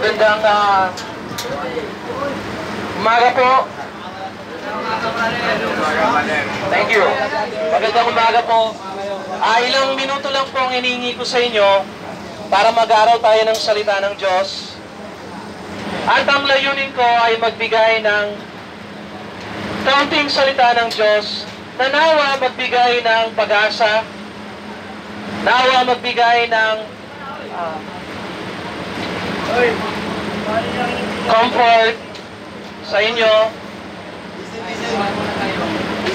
Magandang umaga po. Thank you. Magandang umaga po. Ilang minuto lang po ang hinihingi ko sa inyo para mag-aral tayo ng salita ng Diyos. At ang layunin ko ay magbigay ng kaunting salita ng Diyos na nawa magbigay ng pag-asa, nawa magbigay ng comfort sa inyo,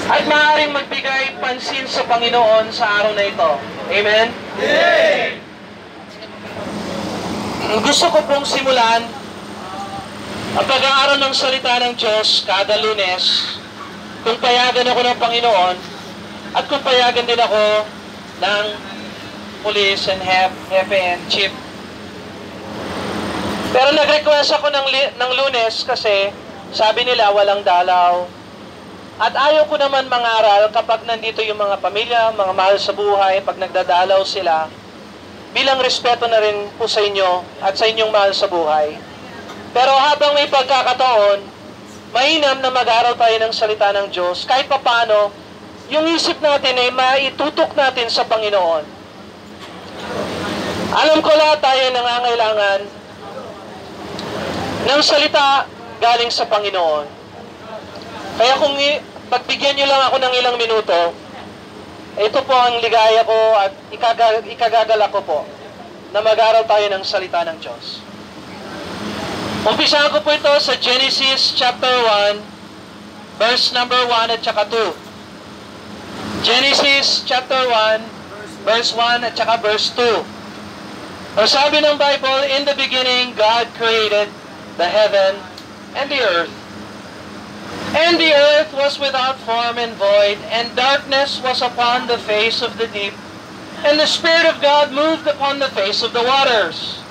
at maaaring magbigay pansin sa Panginoon sa araw na ito. Amen? Yay! Gusto ko pong simulan ang pag-aaral ng salita ng Diyos kada Lunes, kung payagan ako ng Panginoon, at kung payagan din ako ng police and hepe and chief. Pero nag-request ako ng Lunes kasi sabi nila walang dalaw. At ayaw ko naman mangaral kapag nandito yung mga pamilya, mga mahal sa buhay, pag nagdadalaw sila, bilang respeto na rin po sa inyo at sa inyong mahal sa buhay. Pero habang may pagkakataon, mainam na mag-aral tayo ng salita ng Diyos, kahit papaano, yung isip natin ay maitutok natin sa Panginoon. Alam ko lahat tayo nangangailangan ng salita galing sa Panginoon. Kaya kung pagbigyan nyo lang ako ng ilang minuto, ito po ang ligaya ko at ikagagala ko po na mag-aral tayo ng salita ng Diyos. Umpisahan ko po ito sa Genesis chapter 1, verse number 1 at saka 2. Genesis chapter 1, verse 1 at saka verse 2. O sabi ng Bible, in the beginning, God created the heaven and the earth. And the earth was without form and void, and darkness was upon the face of the deep, and the Spirit of God moved upon the face of the waters.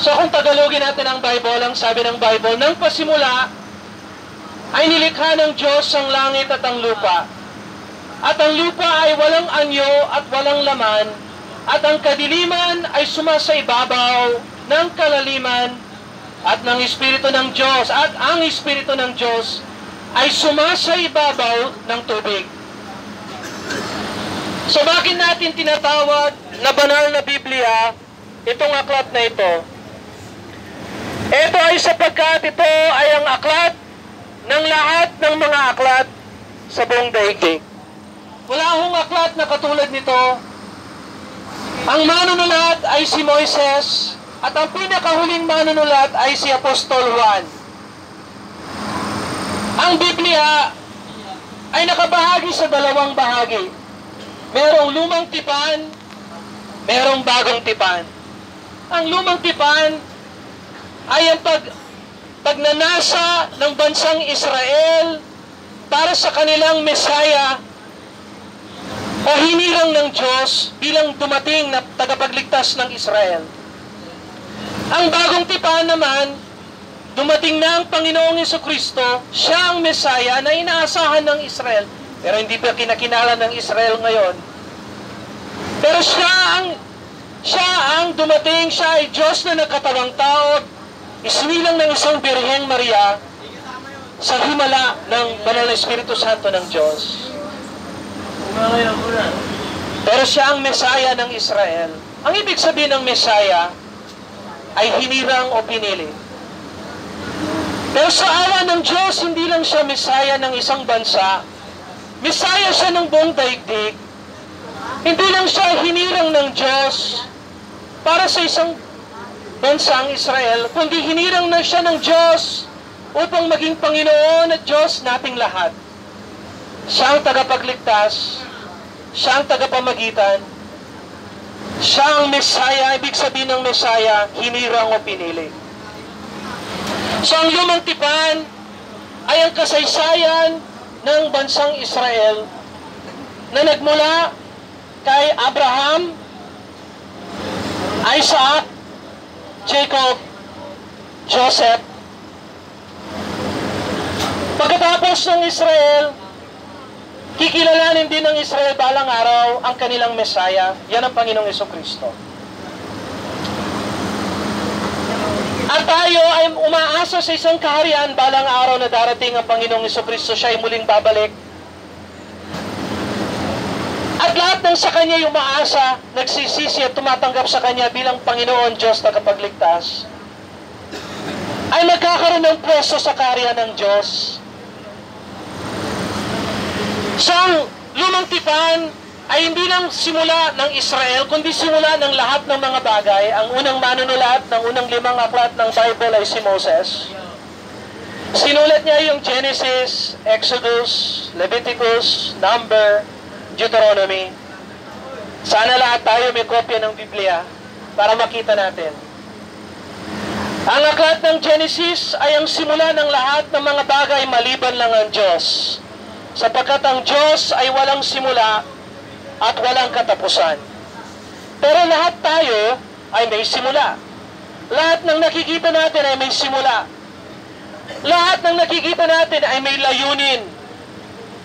So kung Tagalogin natin ang Bible, ang sabi ng Bible, nang pasimula ay nilikha ng Diyos ang langit at ang lupa. At ang lupa ay walang anyo at walang laman, at ang kadiliman ay sumasa ibabaw ng kalaliman at ng Espiritu ng Diyos, at ang Espiritu ng Diyos ay sumasa ibabaw ng tubig. So bakit natin tinatawag na banal na Biblia itong aklat na ito? Ito ay sapagkat ito ay ang aklat ng lahat ng mga aklat sa buong daigdig. Wala hong aklat na katulad nito. Ang manunulat ay si Moises, at ang pinakahuling manunulat ay si Apostol Juan. Ang Biblia ay nakabahagi sa dalawang bahagi. Merong lumang tipan, merong bagong tipan. Ang lumang tipan ay ang pagnanasa ng bansang Israel para sa kanilang Mesaya o hinirang ng Diyos bilang dumating na tagapagligtas ng Israel. Ang bagong tipan naman, dumating na ang Panginoong Jesucristo, siya ang Mesaya na inaasahan ng Israel, pero hindi pa kinakilala ng Israel ngayon. Pero siya ang dumating, siya ay Diyos na nagkatawang tao, isinilang ng isang Birheng Maria sa himala ng Banal na Espiritu Santo ng Diyos. Pero siya ang Mesaya ng Israel. Ang ibig sabihin ng Mesaya ay hinirang o pinili. Pero sa awa ng Diyos, hindi lang siya Mesaya ng isang bansa, Mesaya siya ng buong daigdig. Hindi lang siya hinirang ng Diyos para sa isang bansang Israel, kundi hinirang na siya ng Diyos upang maging Panginoon at Diyos nating lahat. Siya ang tagapagligtas, siya ang tagapamagitan, siya ang Mesaya. Ibig sabihin ng Mesaya, hinirang o pinili. So ang lumang tipan ay ang kasaysayan ng bansang Israel na nagmula kay Abraham, Isaac, Jacob, Joseph. Pagkatapos ng Israel, kikilalanin din ng Israel balang araw ang kanilang Mesaya. Yan ang Panginoong Jesucristo. At tayo ay umaasa sa isang kaharian balang araw na darating ang Panginoong Jesucristo, siya ay muling babalik. At lahat ng sa Kanya yung umaasa, nagsisisi at tumatanggap sa Kanya bilang Panginoon Diyos na kapagligtas, ay magkakaroon ng pwesto sa kaharian ng Diyos. So, ang lumang tipan ay hindi lang simula ng Israel, kundi simula ng lahat ng mga bagay. Ang unang manunulat ng unang 5 aklat ng Bible ay si Moses. Sinulat niya yung Genesis, Exodus, Leviticus, Number, Deuteronomy. Sana lahat tayo may kopya ng Biblia para makita natin. Ang aklat ng Genesis ay ang simula ng lahat ng mga bagay maliban lang ang Diyos. Sapagkat ang Diyos ay walang simula at walang katapusan. Pero lahat tayo ay may simula. Lahat ng nakikita natin ay may simula. Lahat ng nakikita natin ay may layunin.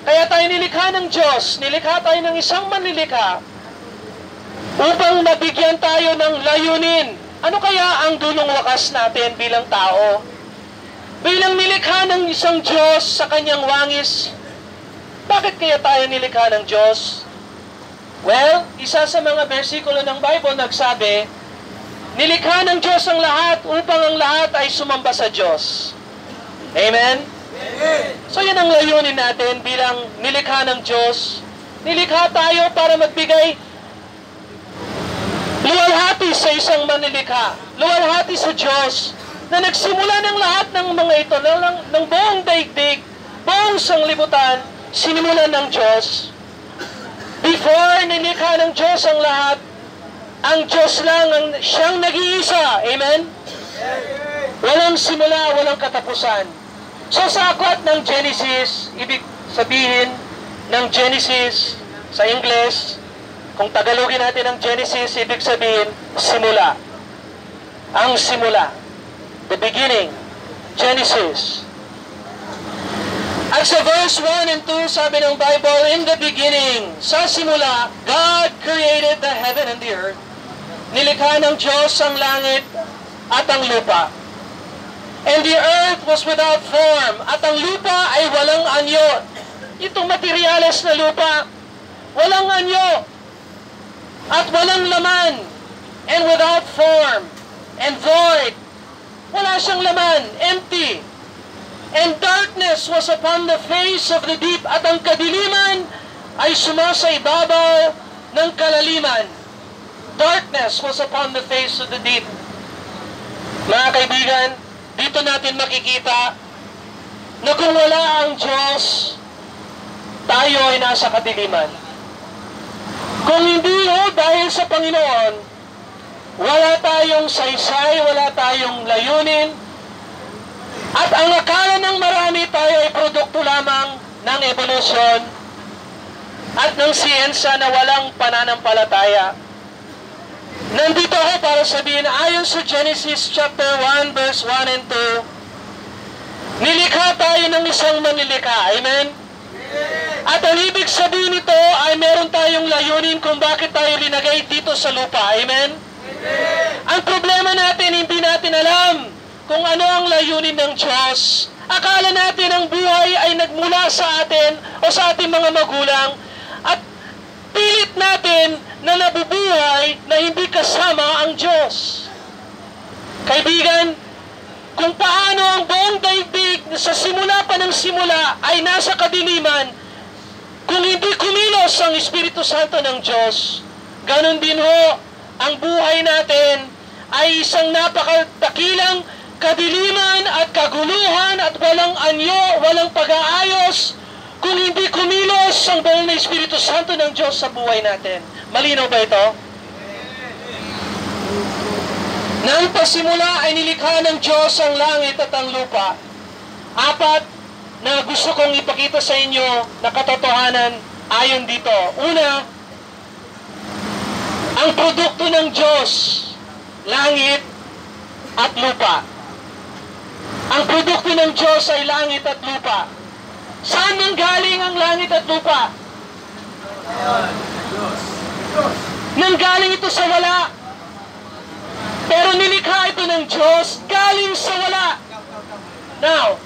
Kaya tayo nilikha ng Diyos, nilikha tayo ng isang manlilikha upang mabigyan tayo ng layunin. Ano kaya ang dulong wakas natin bilang tao? Bilang nilikha ng isang Diyos sa kanyang wangis, bakit kaya tayo nilikha ng Diyos? Well, isa sa mga bersikulo ng Bible nagsabi, nilikha ng Diyos ang lahat upang ang lahat ay sumamba sa Diyos. Amen? So yan ang layunin natin bilang nilikha ng Diyos. Nilikha tayo para magbigay luwalhati sa isang manilikha, luwalhati sa Diyos na nagsimula ng lahat ng mga ito, ng buong daigdig, buong sanglibutan, sinimulan ng Diyos. Before nilikha ng Diyos ang lahat, ang Diyos lang ang siyang nag-iisa. Amen? Walang simula, walang katapusan. So sa aklat ng Genesis, ibig sabihin ng Genesis sa English, kung Tagalogin natin ang Genesis, ibig sabihin simula. Ang simula. The beginning. Genesis. At sa verse 1 and 2, sabi ng Bible, in the beginning, sa simula, God created the heaven and the earth. Nilikha ng Diyos ang langit at ang lupa. And the earth was without form. At ang lupa ay walang anyo. Itong materyales na lupa, walang anyo. At walang laman. And without form. And void. Wala siyang laman. Empty. And darkness was upon the face of the deep. At ang kadiliman ay sumasa ibabaw ng kalaliman. Darkness was upon the face of the deep. Mga kaibigan, dito natin makikita na kung wala ang Diyos, tayo ay nasa kadiliman. Kung hindi dahil sa Panginoon, wala tayong saysay, wala tayong layunin, at ang akala ng marami tayo ay produkto lamang ng evolusyon at ng siyensya na walang pananampalataya. Nandito ako para sabihin, ayon sa Genesis chapter 1, verse 1 and 2, nilikha tayo ng isang manlilikha. Amen? At ang ibig sabihin nito ay meron tayong layunin kung bakit tayo linagay dito sa lupa. Amen? Ang problema natin, hindi natin alam kung ano ang layunin ng Diyos. Akala natin ang buhay ay nagmula sa atin o sa ating mga magulang at pilit natin na nabubuhay na hindi kasama ang Diyos. Kaibigan, kung paano ang buong daigdig sa simula pa ng simula ay nasa kadiliman, kung hindi kumilos ang Espiritu Santo ng Diyos, ganon din ho, ang buhay natin ay isang napakadakilang kadiliman at kaguluhan at walang anyo, walang pag-aayos, kung hindi kumilos ang banal na Espiritu Santo ng Diyos sa buhay natin. Malinaw ba ito? Nang pasimula ay nilikha ng Diyos ang langit at ang lupa. 4 na gusto kong ipakita sa inyo na katotohanan ayon dito. Una, ang produkto ng Diyos, langit at lupa. Ang produkto ng Diyos ay langit at lupa. Saan nanggaling ang langit at lupa? Nanggaling ito sa wala. Pero nilikha ito Espiritu ng Diyos galing sa wala. Now,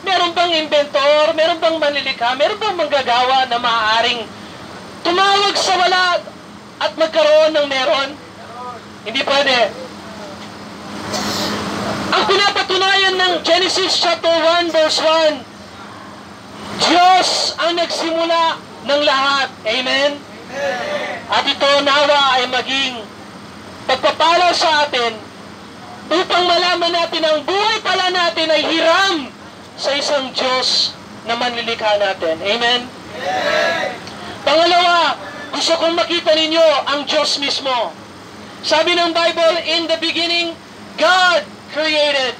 meron bang inventor, meron bang manlilikha, meron bang manggagawa na maaaring tumawag sa wala at magkaroon ng meron? Hindi pwede. Ang pinapatunayan ng Genesis chapter 1 verse 1, Diyos ang nagsimula ng lahat. Amen? At ito nawa ay maging pagpapala sa atin upang malaman natin ang buhay pala natin ay hiram sa isang Diyos na manlilikha natin. Amen? Pangalawa, gusto kong makita ninyo ang Diyos mismo. Sabi ng Bible, in the beginning, God created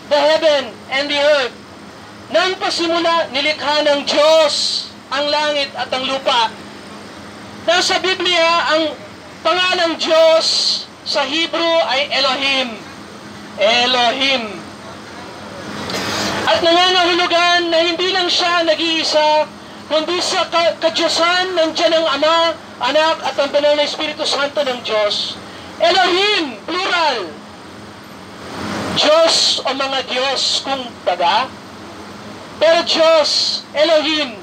the heaven and the earth. Nang pasimula, nilikha ng Diyos ang langit at ang lupa. Nasa Biblia, ang pangalang Diyos sa Hebrew ay Elohim. Elohim. At nangangahulugan na hindi lang siya nag-iisa, kundi sa kadyosan nandiyan ang Ama, Anak at ang Banal na Espiritu Santo ng Diyos. Elohim, plural. Diyos o mga Diyos kung baga. Pero Diyos, Elohim,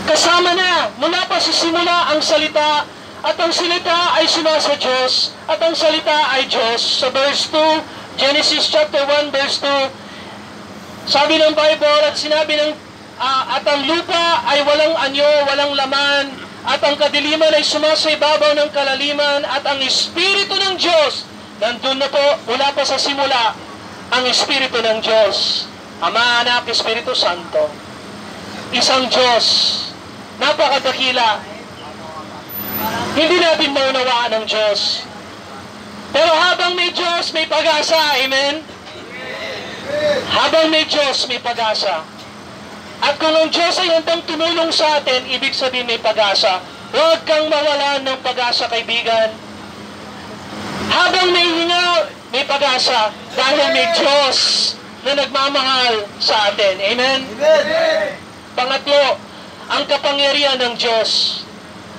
kasama na mula pa sa simula ang salita, at ang salita ay sumasa Diyos, at ang salita ay Diyos. Sa verse 2, Genesis chapter 1 verse 2, sabi ng Bible at sinabi ng at ang lupa ay walang anyo, walang laman, at ang kadiliman ay sumasa ibabaw ng kalaliman, at ang Espiritu ng Diyos, nandun na po mula pa sa simula ang Espiritu ng Diyos. Ama, Anak, Espiritu Santo. Isang Diyos. Napakadakila. Hindi natin maunawaan ang Diyos. Pero habang may Diyos, may pag-asa. Amen? Habang may Diyos, may pag-asa. At kung ang Diyos ay handang tumulong sa atin, ibig sabihin may pag-asa. Huwag kang mawalan ng pag-asa, kaibigan. Habang may hinga, may pag-asa. Dahil may Diyos na nagmamahal sa atin. Amen? Pangatlo, ang kapangyarihan ng Diyos.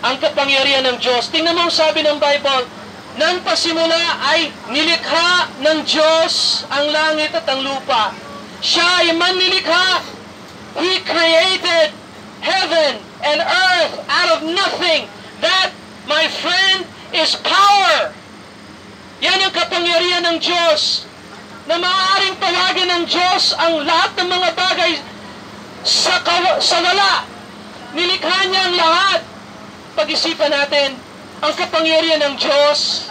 Ang kapangyarihan ng Diyos. Tingnan mo ang sabi ng Bible, nang pasimula ay nilikha ng Diyos ang langit at ang lupa. Siya ay manlilikha. He created heaven and earth out of nothing. That, my friend, is power. Yan ang kapangyarihan ng Diyos. Na maaaring tawagan ng Diyos ang lahat ng mga bagay sa wala. Nilikha niya ang lahat. Pag-isipan natin, ang kapangyarihan ng Diyos.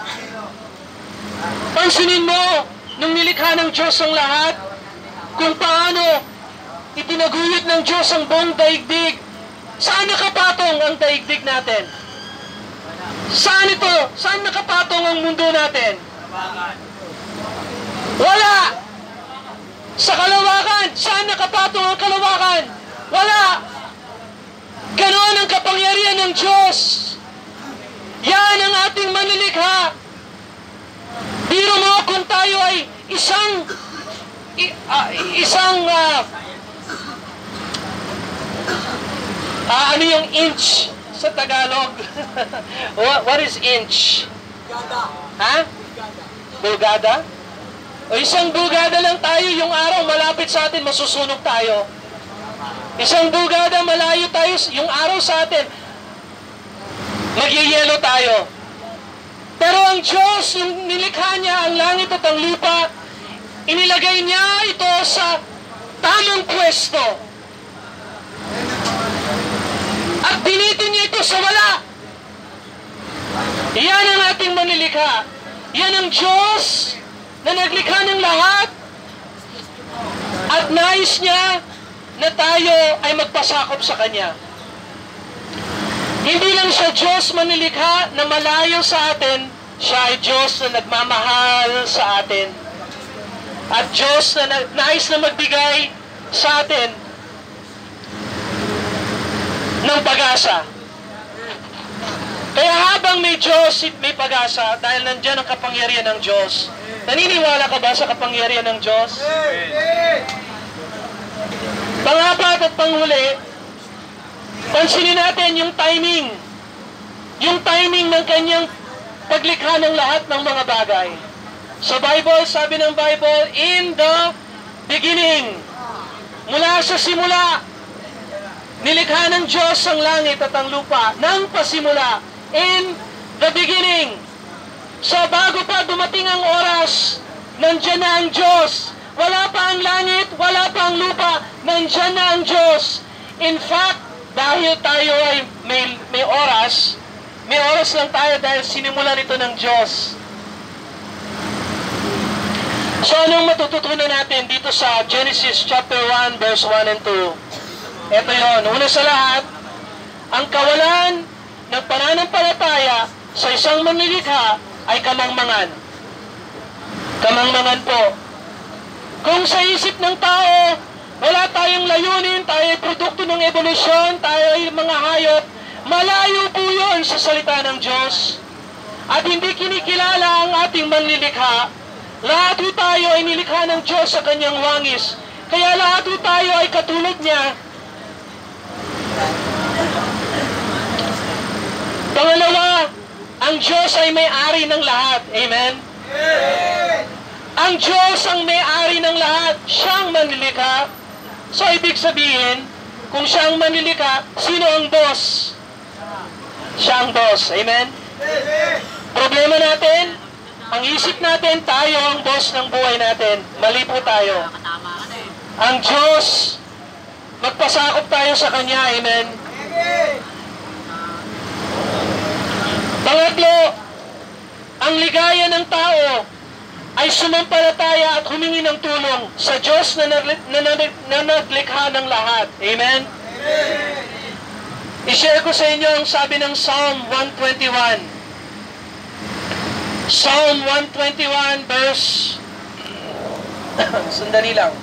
Pansinin mo, nung nilikha ng Diyos ang lahat, kung paano itinaguyod ng Diyos ang buong daigdig. Saan nakapatong ang daigdig natin? Saan ito? Saan nakapatong ang mundo natin? Wala! Sa kalawakan! Saan nakapatong ang kalawakan? Wala! Ganon ang kapangyarihan ng Diyos. Yan ang ating manlilikha. Biro mo kung tayo ay ano yung inch sa Tagalog? What is inch? Ha? Bugada? O isang bugada lang tayo, yung araw malapit sa atin, masusunog tayo. Isang bugada, malayo tayo, yung araw sa atin, magyayelo tayo. Pero ang Diyos, yung nilikha niya ang langit at ang lupa, inilagay niya ito sa tamang pwesto. At dinitin niya ito sa wala. Yan ang ating manilikha. Yan ang Diyos na naglikha ng lahat. At nais niya na tayo ay magpasakop sa Kanya. Hindi lang siya Diyos manilikha na malayo sa atin, siya ay Diyos na nagmamahal sa atin. At Diyos na nais na magbigay sa atin ng pag-asa. Kaya habang may Diyos, may pag-asa, dahil nandiyan ang kapangyarihan ng Diyos. Naniniwala ka ba sa kapangyarihan ng Diyos? Pang-apat at panghuli, pansinin natin yung timing. Yung timing ng kanyang paglikha ng lahat ng mga bagay. Sa Bible, sabi ng Bible, in the beginning, mula sa simula, nilikha ng Diyos ang langit at ang lupa, nang pasimula, in the beginning. So bago pa dumating ang oras, nandyan na ang Diyos. Wala pa ang langit, wala pa ang lupa, nandyan na ang Diyos. In fact, dahil tayo ay may oras lang tayo dahil sinimulan ito ng Diyos. So anong matututunan natin dito sa Genesis chapter 1 verse 1 and 2? Ito yon. Una sa lahat, ang kawalan ng pananampalataya sa isang manlilikha ay kamangmangan. Kamangmangan po. Kung sa isip ng tao, wala tayong layunin, tayo ay produkto ng evolusyon, tayo ay mga hayop, malayo po yun sa salita ng Diyos. At hindi kinikilala ang ating manlilikha. Lahat po tayo ay nilikha ng Diyos sa kanyang wangis. Kaya lahat po tayo ay katulad niya. Pangalawa, ang Diyos ay may-ari ng lahat. Amen? Ang Diyos ang may-ari ng lahat. Siyang manlilikha. So, ibig sabihin, kung siya ang manlilikha, sino ang boss? Siya ang boss. Amen? Problema natin, ang isip natin, tayo ang boss ng buhay natin. Mali po tayo. Ang Diyos, magpasakop tayo sa Kanya. Amen? Pangatlo, ang ligaya ng tao ay sumampalataya at humingi ng tulong sa Diyos na naglikha ng lahat. Amen? I-share ko sa inyo ang sabi ng Psalm 121. Psalm 121 verse sandali lang.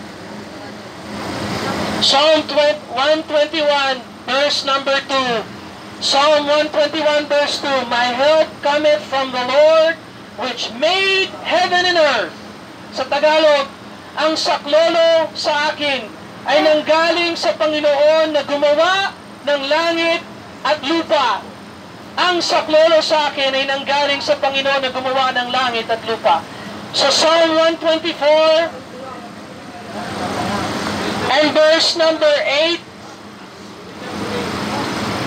Psalm 121 verse number 2. Psalm 121 verse 2. My help cometh from the Lord which made heaven and earth. Sa Tagalog, ang saklolo sa akin ay nanggaling sa Panginoon na gumawa ng langit at lupa. Ang saklolo sa akin ay nanggaling sa Panginoon na gumawa ng langit at lupa. Sa Psalm 124 and verse number 8,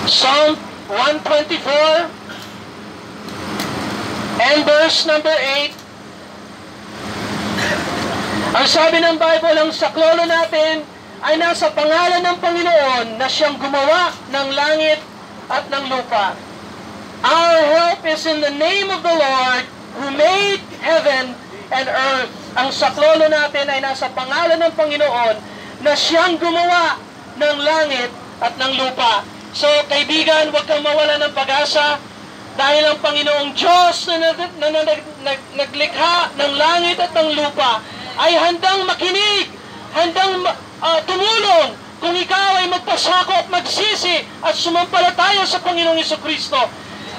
Psalm 124 and verse number 8, ang sabi ng Bible, ang saklolo natin ay nasa pangalan ng Panginoon na siyang gumawa ng langit at ng lupa. Our help is in the name of the Lord who made heaven and earth. Ang saklolo natin ay nasa pangalan ng Panginoon na siyang gumawa ng langit at ng lupa. So, kaibigan, huwag kang mawala ng pag-asa dahil ang Panginoong Diyos na naglikha ng langit at ng lupa ay handang makinig, handang tumulong kung ikaw ay magpasako at magsisi at sumampalataya sa Panginoong Jesucristo.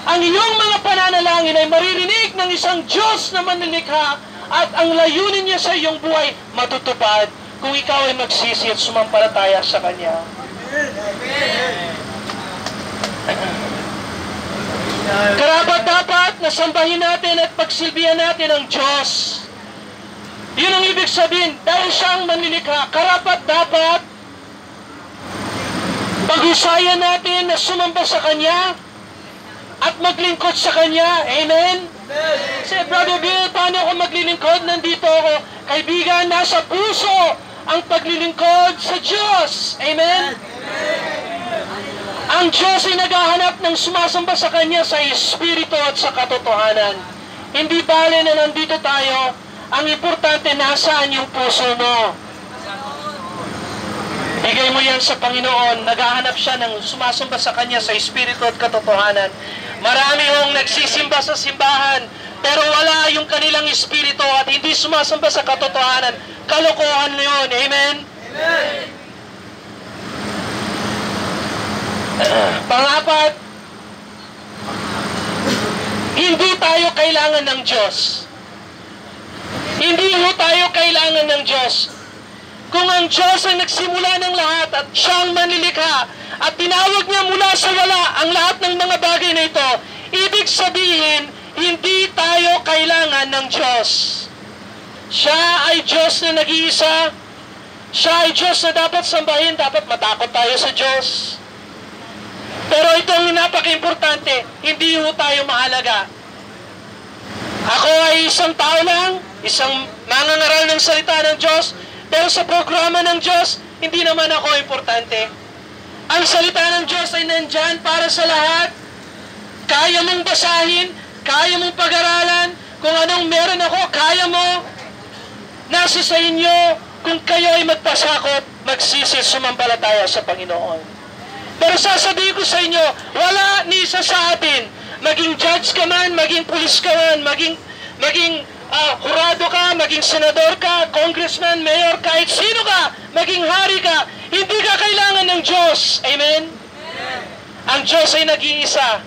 Ang iyong mga pananalangin ay maririnig ng isang Diyos na manlilikha at ang layunin niya sa iyong buhay matutupad kung ikaw ay magsisi at sumampalataya sa Kanya. Karapat-dapat na sambahin natin at pagsilbihan natin ang Diyos. Yun ang ibig sabihin, dahil siya ang manlilikha, karapat-dapat pag-usayan natin na sumamba sa Kanya at maglingkod sa Kanya. Amen? Say, Brother Bill, paano ako maglilingkod? Nandito ako. Kaibigan, nasa puso ang paglilingkod sa Diyos. Amen? Ang Diyos ay naghahanap ng sumasamba sa Kanya sa Espiritu at sa katotohanan. Hindi bale na nandito tayo, ang importante nasaan yung puso mo. Bigay mo yan sa Panginoon, naghahanap siya ng sumasamba sa Kanya sa Espiritu at katotohanan. Marami hong nagsisimba sa simbahan, pero wala yung kanilang Espiritu at hindi sumasamba sa katotohanan. Kalokohan na yun. Amen? Amen. Pangapat, hindi tayo kailangan ng Diyos. Hindi mo tayo kailangan ng Diyos. Kung ang Diyos ang nagsimula ng lahat at siyang manlilikha at tinawag niya mula sa wala ang lahat ng mga bagay na ito, ibig sabihin, hindi tayo kailangan ng Diyos. Siya ay Diyos na nag-iisa. Siya ay Diyos na dapat sambahin. Dapat matakot tayo sa Diyos. Pero itong napaka-importante, hindi ho tayo mahalaga. Ako ay isang tao lang, isang mangangaral ng salita ng Diyos, pero sa programa ng Diyos, hindi naman ako importante. Ang salita ng Diyos ay nandyan para sa lahat. Kaya mong basahin, kaya mong pag-aralan, kung anong meron ako, kaya mo. Nasa sa inyo, kung kayo ay magpasakop, magsisi, sumampalataya sa Panginoon. Pero sasabihin ko sa inyo, wala ni isa sa atin, maging judge ka man, maging pulis ka man, maging hurado ka, maging senador ka, congressman, mayor, kahit sino ka, maging hari ka, hindi ka kailangan ng Diyos. Amen? Ang Diyos ay nag-iisa.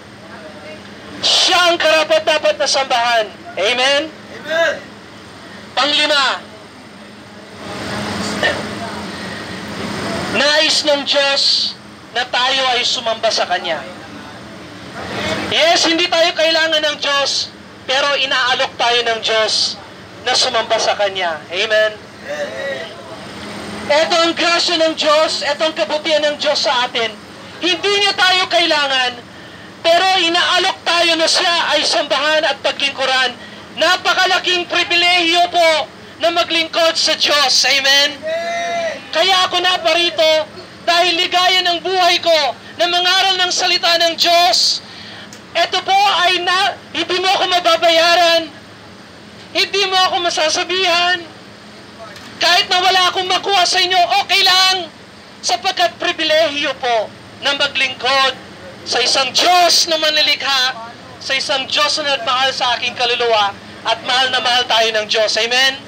Siya ang karapat-dapat na sambahan. Amen? Amen. Panglima, nais ng Diyos na tayo ay sumamba sa Kanya. Yes, hindi tayo kailangan ng Diyos, pero inaalok tayo ng Diyos na sumamba sa Kanya. Amen? Ito ang grasya ng Diyos, ito ang kabutihan ng Diyos sa atin. Hindi niya tayo kailangan, pero inaalok tayo na siya ay sambahan at paglingkuran. Napakalaking pribilehiyo po na maglingkod sa Diyos. Amen? Kaya ako naparito dahil ligaya ng buhay ko na mangaral ng salita ng Diyos. Ito po ay hindi mo ako mababayaran. Hindi mo ako masasabihan. Kahit na wala akong makuha sa inyo, okay lang. Sapagkat pribilehiyo po na maglingkod sa isang Diyos na manilikha, sa isang Diyos na nagmahal sa aking kaluluwa, at mahal na mahal tayo ng Diyos. Amen?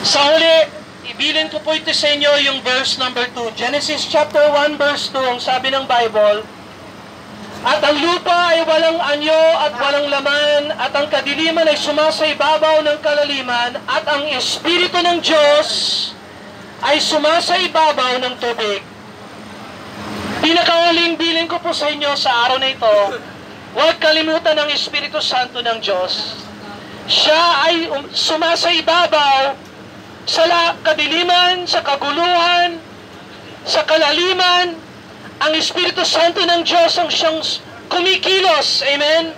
Sa huli, ibilin ko po ito sa inyo yung verse number 2. Genesis chapter 1 verse 2, ang sabi ng Bible, at ang lupa ay walang anyo at walang laman, at ang kadiliman ay sumasa ibabaw ng kalaliman, at ang Espiritu ng Diyos ay sumasa ibabaw ng tubig. Pinakahuling bilin ko po sa inyo sa araw na ito, huwag kalimutan ang Espiritu Santo ng Diyos. Siya ay sumasa ibabaw sa kadiliman, sa kaguluhan, sa kalaliman. Ang Espiritu Santo ng Diyos ang siyang kumikilos. Amen?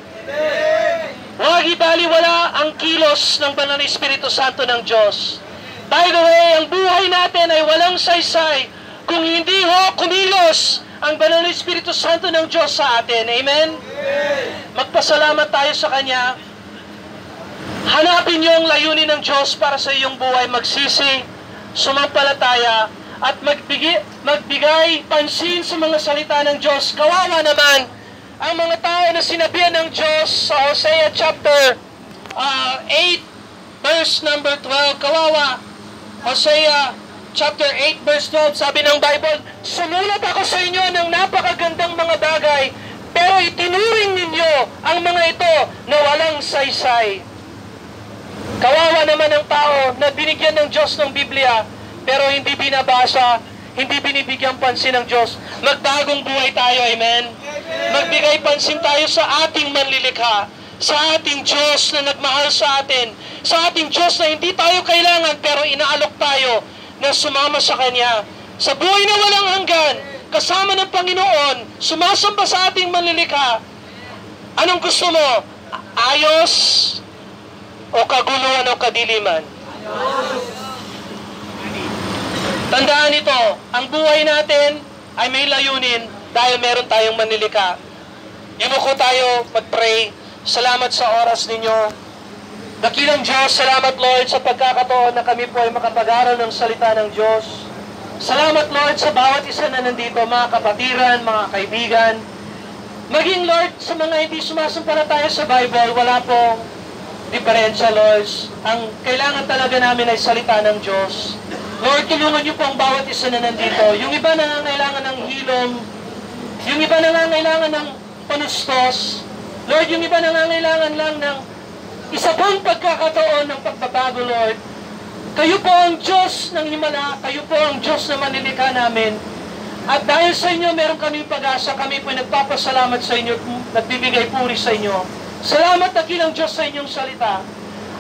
Huwag ibaliwala ang kilos ng banal na Espiritu Santo ng Diyos. By the way, ang buhay natin ay walang saysay kung hindi ho kumilos ang banal na Espiritu Santo ng Diyos sa atin. Amen? Magpasalamat tayo sa Kanya. Hanapin niyo ang layunin ng Diyos para sa iyong buhay. Magsisi, sumampalataya, at magbigay pansin sa mga salita ng Diyos. Kawawa naman ang mga tao na sinabihan ng Diyos sa Hosea chapter 8 verse number 12. Kawawa. Hosea chapter 8 verse 12, sabi ng Bible, sumulat ako sa inyo ng napakagandang mga bagay, pero itinuring ninyo ang mga ito na walang saysay. Kawawa naman ang tao na binigyan ng Diyos ng Biblia, pero hindi binabasa, hindi binibigyan pansin ng Diyos. Magbagong buhay tayo, amen? Magbigay pansin tayo sa ating manlilikha, sa ating Diyos na nagmahal sa atin, sa ating Diyos na hindi tayo kailangan, pero inaalok tayo na sumama sa Kanya. Sa buhay na walang hanggan, kasama ng Panginoon, sumasamba sa ating manlilikha. Anong gusto mo? Ayos o kaguluhan o kadiliman? Tandaan ito, ang buhay natin ay may layunin dahil meron tayong manlilikha. Yumuko tayo, mag-pray. Salamat sa oras ninyo. Dakilang Diyos, salamat Lord sa pagkakataon na kami po ay makapag-aral ng salita ng Diyos. Salamat Lord sa bawat isa na nandito, mga kapatiran, mga kaibigan. Maging Lord, sa mga hindi sumasampalataya sa Bible, wala pong diferensya Lord. Ang kailangan talaga namin ay salita ng Diyos. Lord, tulungan niyo po ang bawat isa na nandito. Yung iba nangangailangan ng hilom, yung iba nangangailangan ng panustos, Lord, yung iba nangangailangan lang ng isa pang pagkakataon ng pagbabago, Lord. Kayo po ang Diyos ng himala, kayo po ang Diyos na manilikha namin. At dahil sa inyo, meron kaming pag-asa, kami po nagpapasalamat sa inyo, nagbibigay puri sa inyo. Salamat na kilang Diyos sa inyong salita.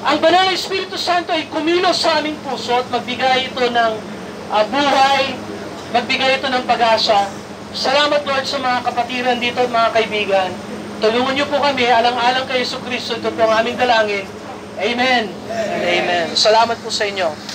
ang banal na Espiritu Santo ay kumilos sa aming puso at magbigay ito ng buhay, magbigay ito ng pag-asa. Salamat Lord sa mga kapatiran dito at mga kaibigan. Tulungan niyo po kami, alang-alang kay Jesucristo, ito po ang aming dalangin. Amen. Amen. Salamat po sa inyo.